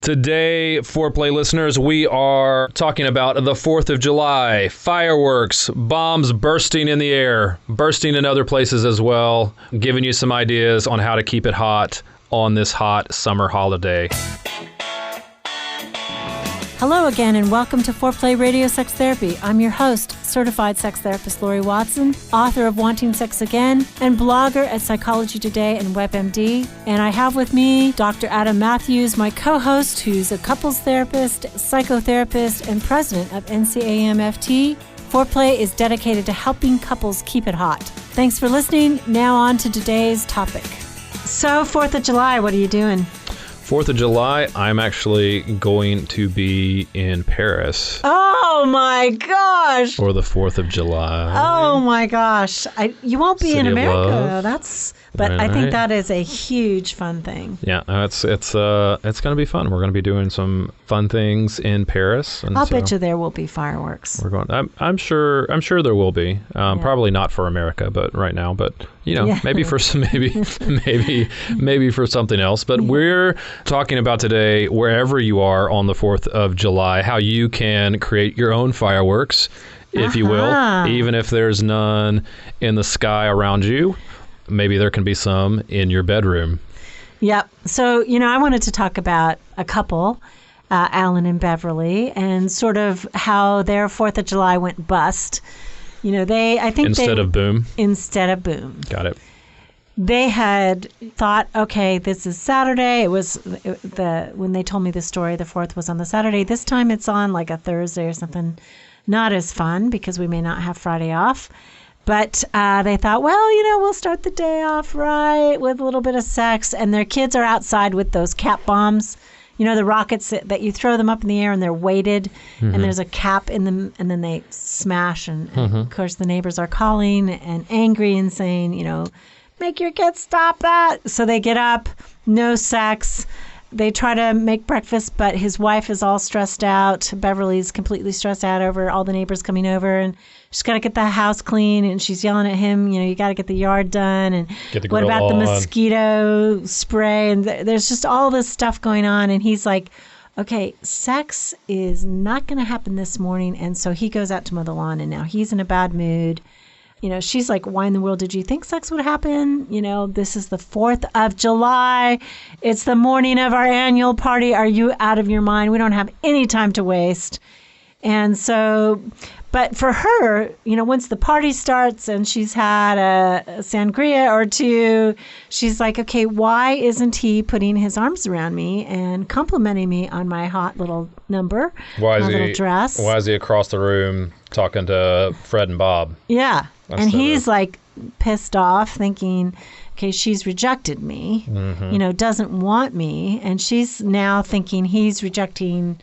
Today, Foreplay listeners, we are talking about the 4th of July, fireworks, bombs bursting in the air, bursting in other places as well, giving you some ideas on how to keep it hot on this hot summer holiday. Hello again, and welcome to Foreplay Radio Sex Therapy. I'm your host, certified sex therapist Laurie Watson, author of Wanting Sex Again, and blogger at Psychology Today and WebMD. And I have with me Dr. Adam Mathews, my co-host, who's a couples therapist, psychotherapist, and president of NCAMFT. Foreplay is dedicated to helping couples keep it hot. Thanks for listening. Now on to today's topic. So, 4th of July, what are you doing? 4th of July, I'm actually going to be in Paris. Oh my gosh! For the 4th of July. Oh my gosh! You won't be City in of America. Love. But Right. I think that is a huge fun thing. Yeah, it's going to be fun. We're going to be doing some fun things in Paris. And I'll bet you there will be fireworks. We're going. I'm sure there will be. Probably not for America, but right now. But maybe for some, maybe for something else. But we're talking about today, wherever you are on the 4th of July, how you can create your own fireworks, if you will, even if there's none in the sky around you. Maybe there can be some in your bedroom. Yep. So, I wanted to talk about a couple, Alan and Beverly, and sort of how their 4th of July went bust. Instead of boom. Got it. They had thought, okay, this is Saturday. It was when they told me the story, the 4th was on the Saturday. This time it's on like a Thursday or something. Not as fun because we may not have Friday off. But they thought, well, we'll start the day off right with a little bit of sex. And their kids are outside with those cap bombs, the rockets that you throw them up in the air and they're weighted. Mm-hmm. And there's a cap in them and then they smash. And of course, the neighbors are calling and angry and saying, make your kids stop that. So they get up, no sex. They try to make breakfast, but his wife is all stressed out. Beverly's completely stressed out over all the neighbors coming over, and she's got to get the house clean, and she's yelling at him, you got to get the yard done, and what about the mosquito spray? And there's just all this stuff going on, and he's like, okay, sex is not going to happen this morning, and so he goes out to mow the lawn, and now he's in a bad mood. She's like, why in the world did you think sex would happen? This is the 4th of July. It's the morning of our annual party. Are you out of your mind? We don't have any time to waste. And so, but for her, once the party starts and she's had a sangria or two, she's like, okay, why isn't he putting his arms around me and complimenting me on my hot little number, little dress? Why is he across the room talking to Fred and Bob? Yeah. And he's like pissed off thinking, okay, she's rejected me, doesn't want me. And she's now thinking he's rejecting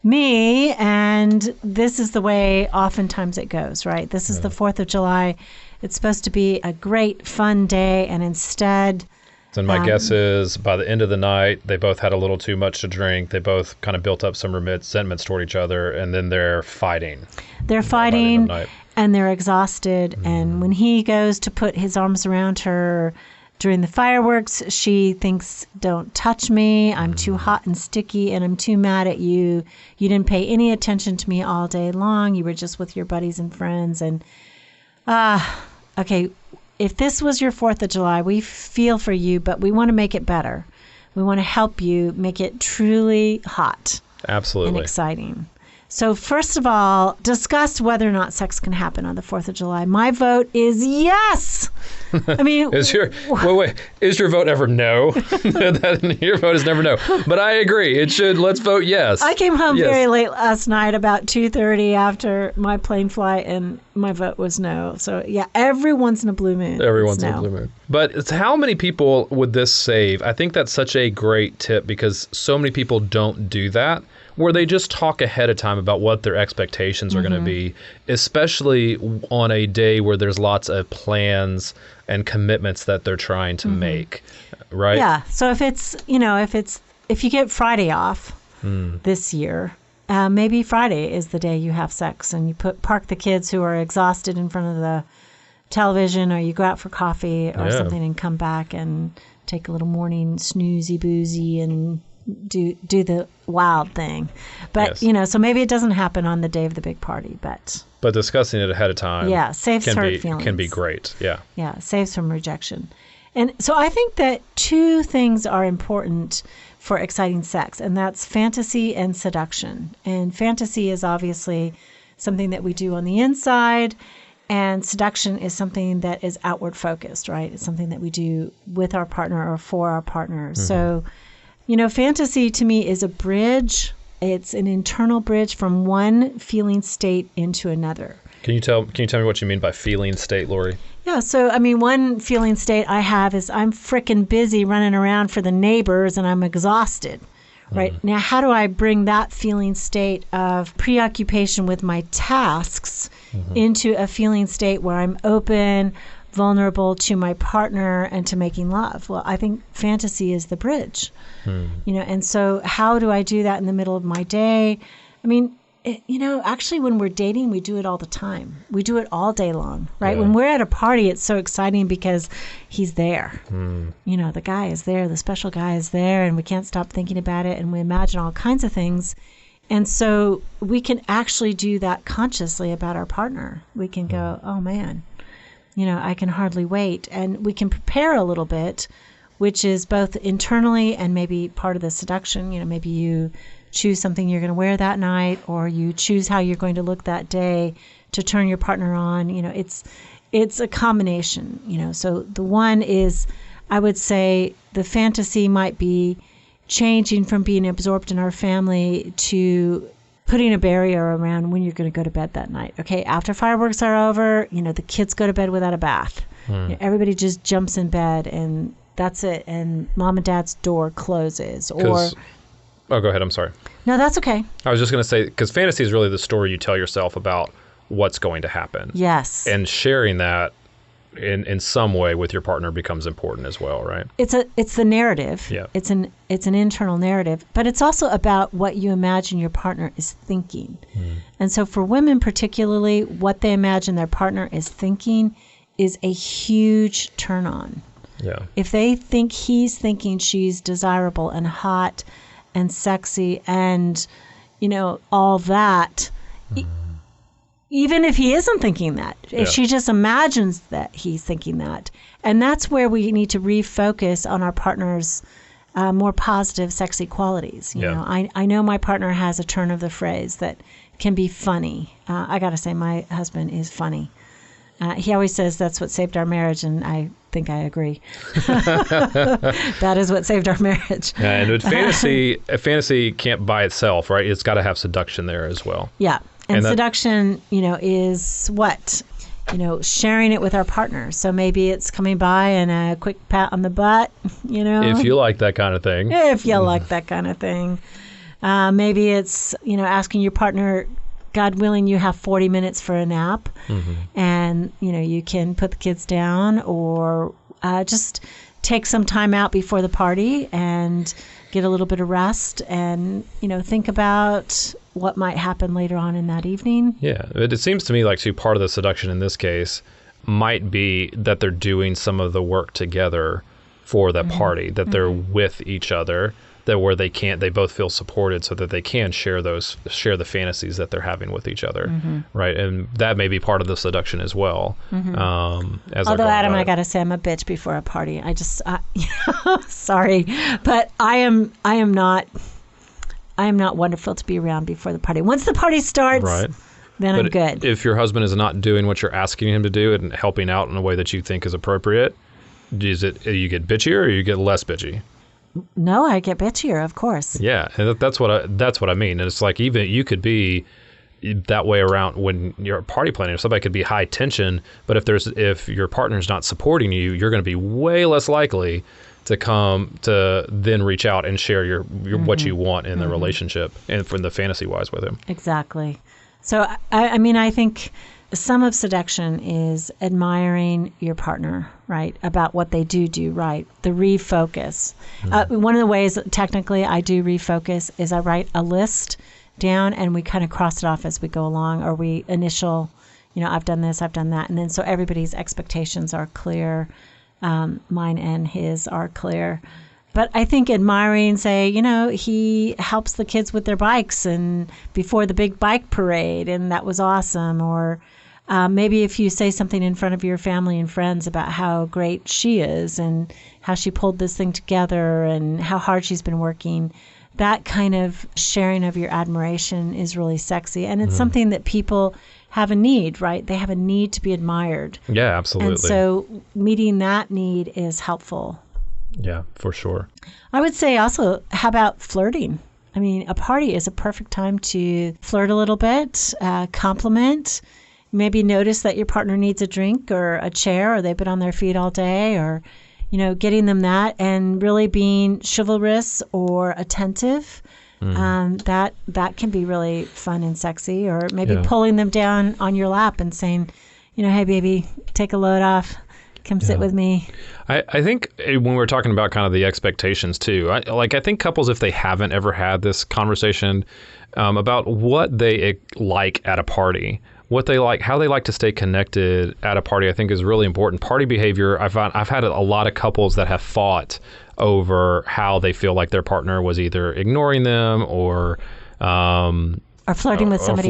me. And this is the way oftentimes it goes, right? This is the 4th of July. It's supposed to be a great, fun day. And instead... And my guess is by the end of the night, they both had a little too much to drink. They both kind of built up some sentiments toward each other. And then they're fighting. They're fighting. And they're exhausted. And when he goes to put his arms around her during the fireworks, she thinks, don't touch me. I'm too hot and sticky and I'm too mad at you. You didn't pay any attention to me all day long. You were just with your buddies and friends. And, okay, if this was your 4th of July, we feel for you, but we want to make it better. We want to help you make it truly hot. Absolutely. And exciting. So first of all, discuss whether or not sex can happen on the 4th of July. My vote is yes. I mean, is your vote ever no? Your vote is never no. But I agree. It should. Let's vote yes. I came home very late last night, about 2:30 after my plane flight, and my vote was no. So yeah, every once in a blue moon. Every once in a blue moon. But it's how many people would this save? I think that's such a great tip because so many people don't do that, where they just talk ahead of time about what their expectations are going to be, especially on a day where there's lots of plans and commitments that they're trying to make, right? Yeah. So if you get Friday off this year, maybe Friday is the day you have sex and you park the kids who are exhausted in front of the television, or you go out for coffee or something and come back and take a little morning snoozy boozy and do the wild thing. But, so maybe it doesn't happen on the day of the big party, but discussing it ahead of time saves hurt feelings. Can be great. Yeah, saves from rejection. And so I think that two things are important for exciting sex, and that's fantasy and seduction. And fantasy is obviously something that we do on the inside, and seduction is something that is outward focused, right? It's something that we do with our partner or for our partner. So, fantasy to me is a bridge. It's an internal bridge from one feeling state into another. Can you tell me what you mean by feeling state, Laurie? Yeah, so one feeling state I have is I'm frickin' busy running around for the neighbors and I'm exhausted. Right. Now, how do I bring that feeling state of preoccupation with my tasks into a feeling state where I'm open, vulnerable to my partner and to making love? Well, I think fantasy is the bridge. And so how do I do that in the middle of my day? I mean, actually, when we're dating, we do it all the time. We do it all day long, right? Yeah. When we're at a party, it's so exciting because he's there. The guy is there, the special guy is there, and we can't stop thinking about it, and we imagine all kinds of things. And so we can actually do that consciously about our partner. We can go, oh, man, I can hardly wait. And we can prepare a little bit, which is both internally and maybe part of the seduction. Maybe you choose something you're going to wear that night, or you choose how you're going to look that day to turn your partner on. It's a combination, So the one is, I would say the fantasy might be changing from being absorbed in our family to putting a barrier around when you're going to go to bed that night. Okay, after fireworks are over, the kids go to bed without a bath. Everybody just jumps in bed and that's it. And mom and dad's door closes. Oh, go ahead. I'm sorry. No, that's okay. I was just going to say, because fantasy is really the story you tell yourself about what's going to happen. Yes. And sharing that in some way with your partner becomes important as well, right? It's the narrative. Yeah. It's an internal narrative, but it's also about what you imagine your partner is thinking. And so for women particularly, what they imagine their partner is thinking is a huge turn on. Yeah. If they think he's thinking she's desirable and hot and sexy and, all that, even if he isn't thinking that, if she just imagines that he's thinking that. And that's where we need to refocus on our partner's more positive, sexy qualities. You know, I know my partner has a turn of the phrase that can be funny. I got to say, my husband is funny. He always says that's what saved our marriage, and I think I agree. That is what saved our marriage. Yeah, and with fantasy can't by itself, right? It's got to have seduction there as well. Yeah, and seduction, is what? Sharing it with our partner. So maybe it's coming by and a quick pat on the butt, If you like that kind of thing. If you like that kind of thing. Maybe it's, asking your partner, God willing, you have 40 minutes for a nap, and you can put the kids down, or just take some time out before the party and get a little bit of rest, and think about what might happen later on in that evening. Yeah, it seems to me like part of the seduction in this case might be that they're doing some of the work together for that party, that they're with each other. That where they both feel supported, so that they can share the fantasies that they're having with each other, right? And that may be part of the seduction as well. Although, Adam, I gotta say, I'm a bitch before a party. I just, sorry, but I am not wonderful to be around before the party. Once the party starts, right, then I'm good. If your husband is not doing what you're asking him to do and helping out in a way that you think is appropriate, is it you get bitchier or you get less bitchy? No, I get bitchier, of course. Yeah, and that's what I mean. And it's like, even you could be that way around when you're party planning. Somebody could be high tension, but if your partner's not supporting you, you're going to be way less likely to come to then reach out and share your what you want in the relationship and from the fantasy wise with him. Exactly. So I think some of seduction is admiring your partner, right, about what they do right, the refocus. One of the ways, technically, I do refocus is I write a list down and we kind of cross it off as we go along, or we initial, I've done this, I've done that. And then so everybody's expectations are clear. Mine and his are clear. But I think admiring, say, he helps the kids with their bikes and before the big bike parade, and that was awesome. Or maybe if you say something in front of your family and friends about how great she is and how she pulled this thing together and how hard she's been working, that kind of sharing of your admiration is really sexy. And it's something that people have a need, right? They have a need to be admired. Yeah, absolutely. And so meeting that need is helpful. Yeah, for sure. I would say also, how about flirting? I mean, a party is a perfect time to flirt a little bit, compliment, maybe notice that your partner needs a drink or a chair, or they've been on their feet all day, or, getting them that, and really being chivalrous or attentive. That can be really fun and sexy. Or maybe pulling them down on your lap and saying, hey, baby, take a load off. Come sit with me. I think when we're talking about kind of the expectations too, I think couples, if they haven't ever had this conversation about what they like at a party, what they like, how they like to stay connected at a party, I think is really important. Party behavior, I've had a lot of couples that have fought over how they feel like their partner was either ignoring them or flirting with somebody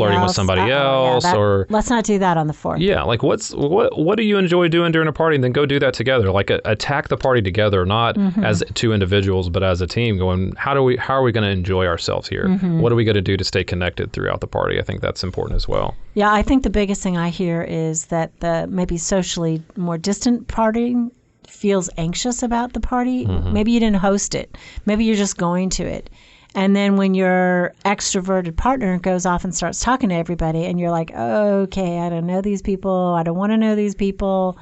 else. Or let's not do that on the 4th. Yeah, like what do you enjoy doing during a party, and then go do that together. Like attack the party together, not as two individuals, but as a team. Going, how are we going to enjoy ourselves here? What are we going to do to stay connected throughout the party? I think that's important as well. Yeah, I think the biggest thing I hear is that the maybe socially more distant party feels anxious about the party. Maybe you didn't host it. Maybe you're just going to it. And then when your extroverted partner goes off and starts talking to everybody and you're like, okay, I don't know these people. I don't want to know these people.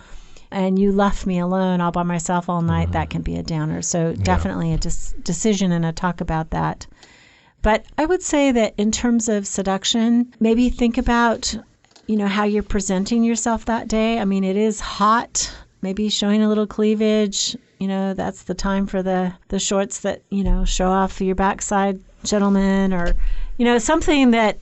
And you left me alone all by myself all night. That can be a downer. So definitely a decision and a talk about that. But I would say that in terms of seduction, maybe think about, how you're presenting yourself that day. I mean, it is hot. Maybe showing a little cleavage. That's the time for the shorts that, show off your backside, gentlemen, or, something that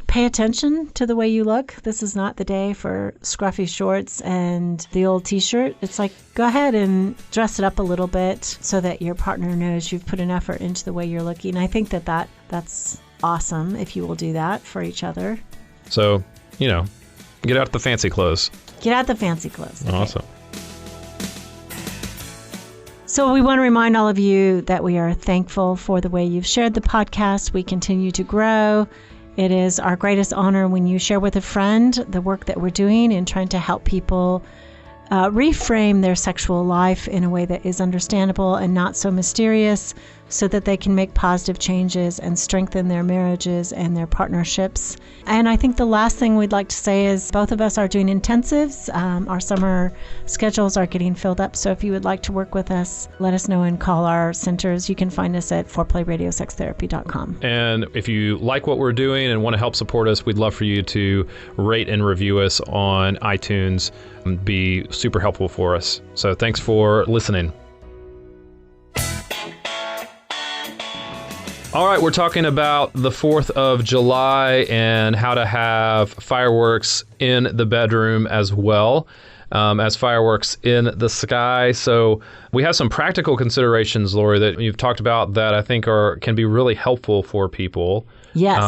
pay attention to the way you look. This is not the day for scruffy shorts and the old T-shirt. It's like, go ahead and dress it up a little bit so that your partner knows you've put an effort into the way you're looking. I think that's awesome if you will do that for each other. So, get out the fancy clothes. Get out the fancy clothes. Okay. Awesome. So we want to remind all of you that we are thankful for the way you've shared the podcast. We continue to grow. It is our greatest honor when you share with a friend the work that we're doing in trying to help people reframe their sexual life in a way that is understandable and not so mysterious, so that they can make positive changes and strengthen their marriages and their partnerships. And I think the last thing we'd like to say is both of us are doing intensives. Our summer schedules are getting filled up. So if you would like to work with us, let us know and call our centers. You can find us at foreplayradiosextherapy.com. And if you like what we're doing and want to help support us, we'd love for you to rate and review us on iTunes. It'd be super helpful for us. So thanks for listening. All right, we're talking about the 4th of July and how to have fireworks in the bedroom as well as fireworks in the sky. So we have some practical considerations, Laurie, that you've talked about that I think can be really helpful for people. Yes.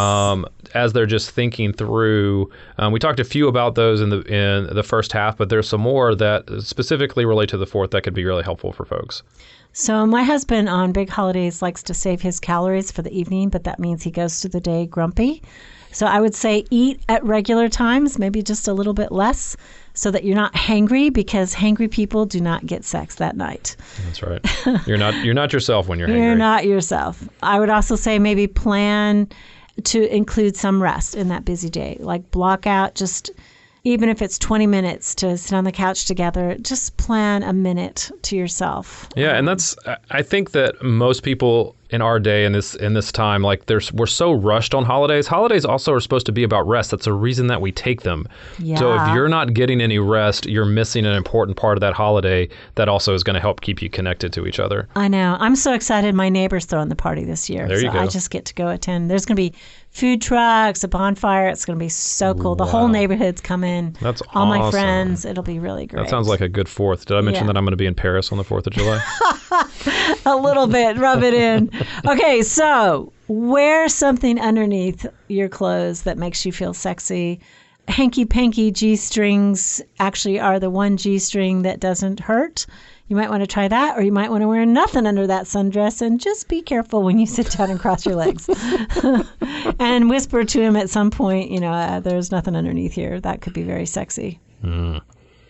As they're just thinking through. We talked a few about those in the first half, but there's some more that specifically relate to the 4th that could be really helpful for folks. So my husband on big holidays likes to save his calories for the evening, but that means he goes through the day grumpy. So I would say eat at regular times, maybe just a little bit less, so that you're not hangry, because hangry people do not get sex that night. That's right. You're not yourself when you're hangry. You're not yourself. I would also say maybe plan to include some rest in that busy day, like block out just even if it's 20 minutes to sit on the couch together, just plan a minute to yourself. Yeah, and I think that most people in our day in this time, like we're so rushed on holidays. Holidays also are supposed to be about rest. That's the reason that we take them. Yeah. So if you're not getting any rest, you're missing an important part of that holiday that also is going to help keep you connected to each other. I know. I'm so excited. My neighbor's throwing the party this year. There you go. I just get to go attend. There's going to be food trucks, a bonfire. It's going to be so cool. The whole neighborhood's coming. That's all awesome. my friends. It'll be really great. That sounds like a good 4th. Did I mention that I'm going to be in Paris on the 4th of July? A little bit. Rub it in. Okay, so wear something underneath your clothes that makes you feel sexy. Hanky-panky G-strings actually are the one G-string that doesn't hurt. You might want to try that, or you might want to wear nothing under that sundress and just be careful when you sit down and cross your legs. And whisper to him at some point, there's nothing underneath here. That could be very sexy.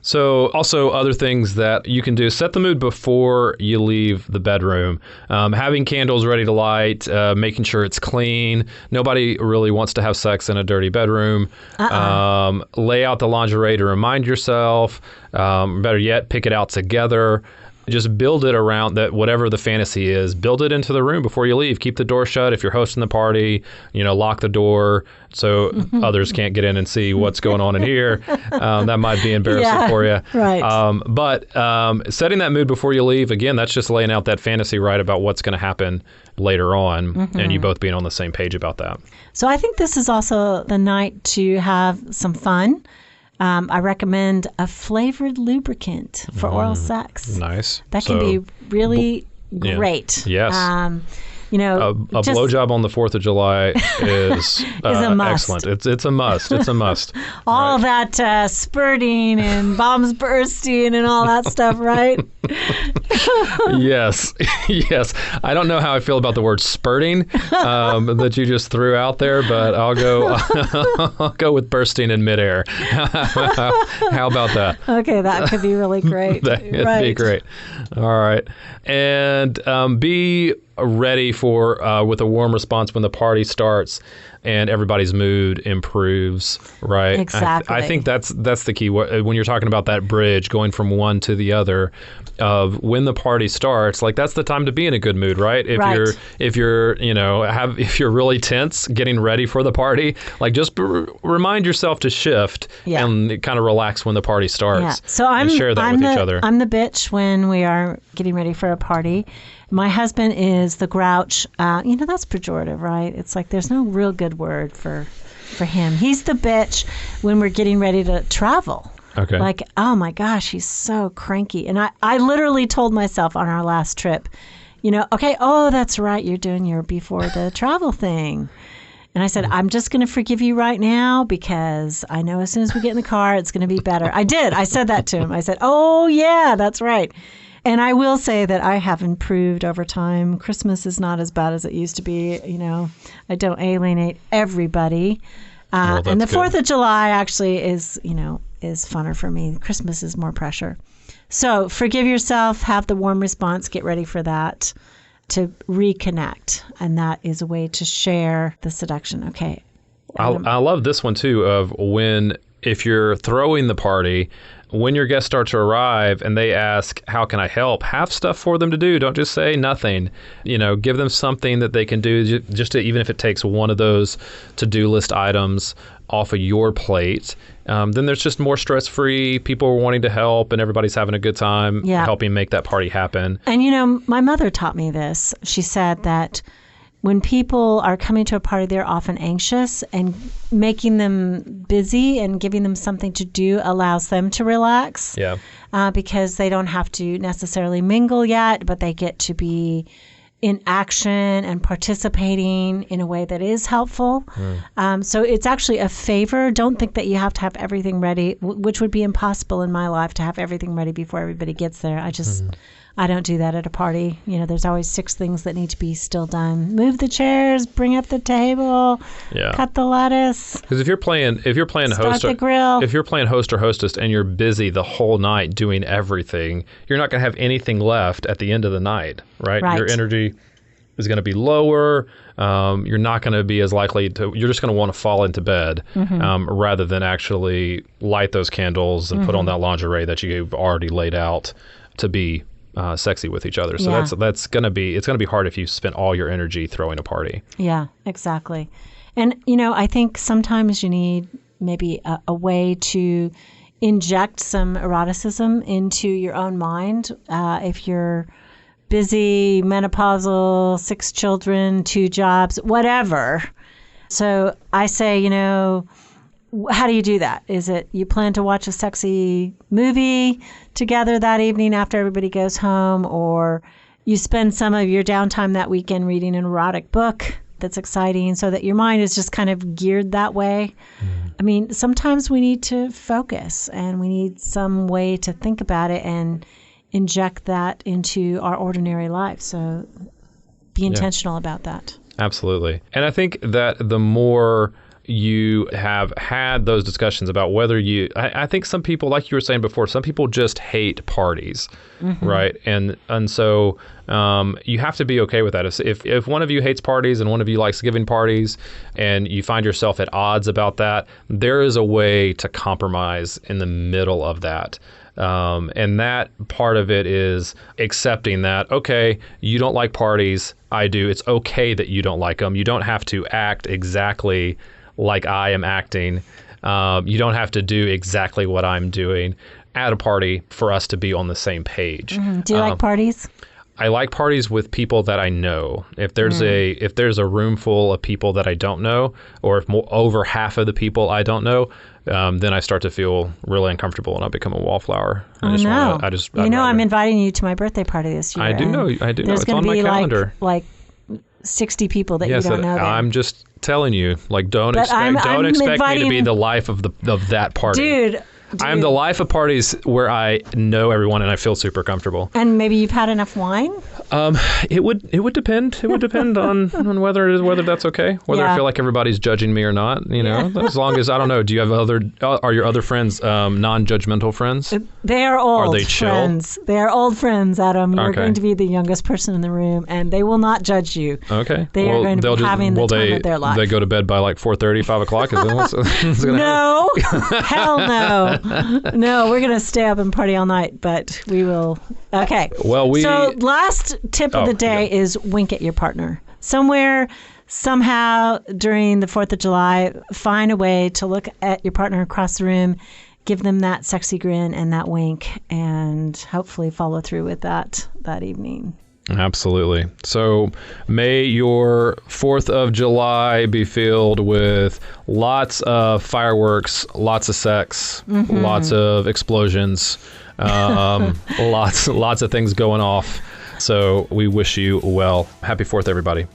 So also other things that you can do, set the mood before you leave the bedroom. Having candles ready to light, making sure it's clean. Nobody really wants to have sex in a dirty bedroom. Lay out the lingerie to remind yourself. Better yet, pick it out together. Just build it around that, whatever the fantasy is, build it into the room before you leave. Keep the door shut. If you're hosting the party, lock the door so others can't get in and see what's going on in here. That might be embarrassing for you. Right. But setting that mood before you leave, again, that's just laying out that fantasy right about what's going to happen later on, and you both being on the same page about that. So I think this is also the night to have some fun. I recommend a flavored lubricant for oral sex. Nice. That can be really great. Yes. A blowjob on the 4th of July is a must. Excellent. It's a must. It's a must. All that spurting and bombs bursting and all that stuff, right? Yes. Yes. I don't know how I feel about the word spurting that you just threw out there, but I'll go with bursting in midair. How about that? Okay, that could be really great. That'd be great. All right. And be ready for with a warm response when the party starts and everybody's mood improves, right? Exactly. I think that's the key when you're talking about that bridge going from one to the other. Of when the party starts, like that's the time to be in a good mood, right? If you're really tense, getting ready for the party, like just remind yourself to shift and kind of relax when the party starts. Yeah. So share that with each other. I'm the bitch when we are getting ready for a party. My husband is the grouch. That's pejorative, right? It's like there's no real good word for him. He's the bitch when we're getting ready to travel. Okay. Like, oh my gosh, he's so cranky. And I literally told myself on our last trip, okay, that's right, you're doing your before the travel thing. And I said, I'm just going to forgive you right now because I know as soon as we get in the car, it's going to be better. I did. I said that to him. I said, oh, yeah, that's right. And I will say that I have improved over time. Christmas is not as bad as it used to be. I don't alienate everybody. And the 4th of July actually is funner for me. Christmas is more pressure. So forgive yourself, have the warm response, get ready for that to reconnect. And that is a way to share the seduction. Okay. I love this one too of if you're throwing the party, when your guests start to arrive and they ask, how can I help? Have stuff for them to do. Don't just say nothing. Give them something that they can do just to, even if it takes one of those to-do list items off of your plate. Then there's just more stress-free. People are wanting to help and everybody's having a good time helping make that party happen. And, my mother taught me this. She said that when people are coming to a party, they're often anxious, and making them busy and giving them something to do allows them to relax. Yeah. Because they don't have to necessarily mingle yet, but they get to be in action and participating in a way that is helpful. So it's actually a favor. Don't think that you have to have everything ready, which would be impossible in my life to have everything ready before everybody gets there. I don't do that at a party. There's always 6 things that need to be still done. Move the chairs, bring up the table, cut the lettuce. Because if you're playing host, the grill. If you're playing host or hostess and you're busy the whole night doing everything, you're not going to have anything left at the end of the night, right? Your energy is going to be lower. You're not going to be as likely to. You're just going to want to fall into bed rather than actually light those candles and put on that lingerie that you've already laid out to be sexy with each other. So it's going to be hard if you spent all your energy throwing a party. Yeah, exactly. And I think sometimes you need maybe a way to inject some eroticism into your own mind. If you're busy, menopausal, 6 children, 2 jobs, whatever. So I say, how do you do that? Is it you plan to watch a sexy movie together that evening after everybody goes home, or you spend some of your downtime that weekend reading an erotic book that's exciting so that your mind is just kind of geared that way. I mean, sometimes we need to focus and we need some way to think about it and inject that into our ordinary life. So be intentional about that. Absolutely. And I think that the more you have had those discussions about whether I think some people, like you were saying before, some people just hate parties, right? And so you have to be okay with that. If one of you hates parties and one of you likes giving parties and you find yourself at odds about that, there is a way to compromise in the middle of that. And that part of it is accepting that, okay, you don't like parties, I do. It's okay that you don't like them. You don't have to act exactly like I am acting. You don't have to do exactly what I'm doing at a party for us to be on the same page. Do you like parties? I like parties with people that I know. If there's a room full of people that I don't know, or if over half of the people I don't know, then I start to feel really uncomfortable and I become a wallflower. I'm inviting you to my birthday party this year. I do know. It's on my calendar. Like 60 people that you don't know. I'm just telling you, like, don't expect me to be the life of that party. Dude. I'm the life of parties where I know everyone and I feel super comfortable. And maybe you've had enough wine? It would depend. It would depend on whether that's okay. Whether I feel like everybody's judging me or not. You know, as long as I don't know. Do you have are your other friends non-judgmental friends? They are old. Are they chill? Friends. They are old friends, Adam. You're going to be the youngest person in the room, and they will not judge you. Okay. They are going to be having the time of their life. They go to bed by like 4:30, 5 o'clock. Is that what's going to happen? Hell no. No, we're going to stay up and party all night, but we will. Okay. Well, So last tip of the day is wink at your partner. Somewhere, somehow, during the 4th of July, find a way to look at your partner across the room, give them that sexy grin and that wink, and hopefully follow through with that evening. Absolutely. So may your 4th of July be filled with lots of fireworks, lots of sex, lots of explosions, lots of things going off. So we wish you well. Happy 4th, everybody.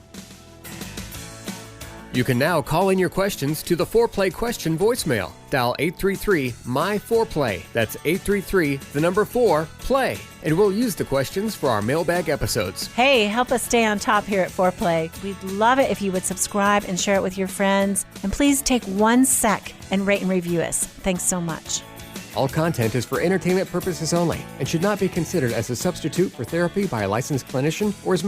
You can now call in your questions to the Foreplay question voicemail. Dial 833-MY-4PLAY. That's 833-4-PLAY. And we'll use the questions for our mailbag episodes. Hey, help us stay on top here at Foreplay. We'd love it if you would subscribe and share it with your friends. And please take 1 sec and rate and review us. Thanks so much. All content is for entertainment purposes only and should not be considered as a substitute for therapy by a licensed clinician or as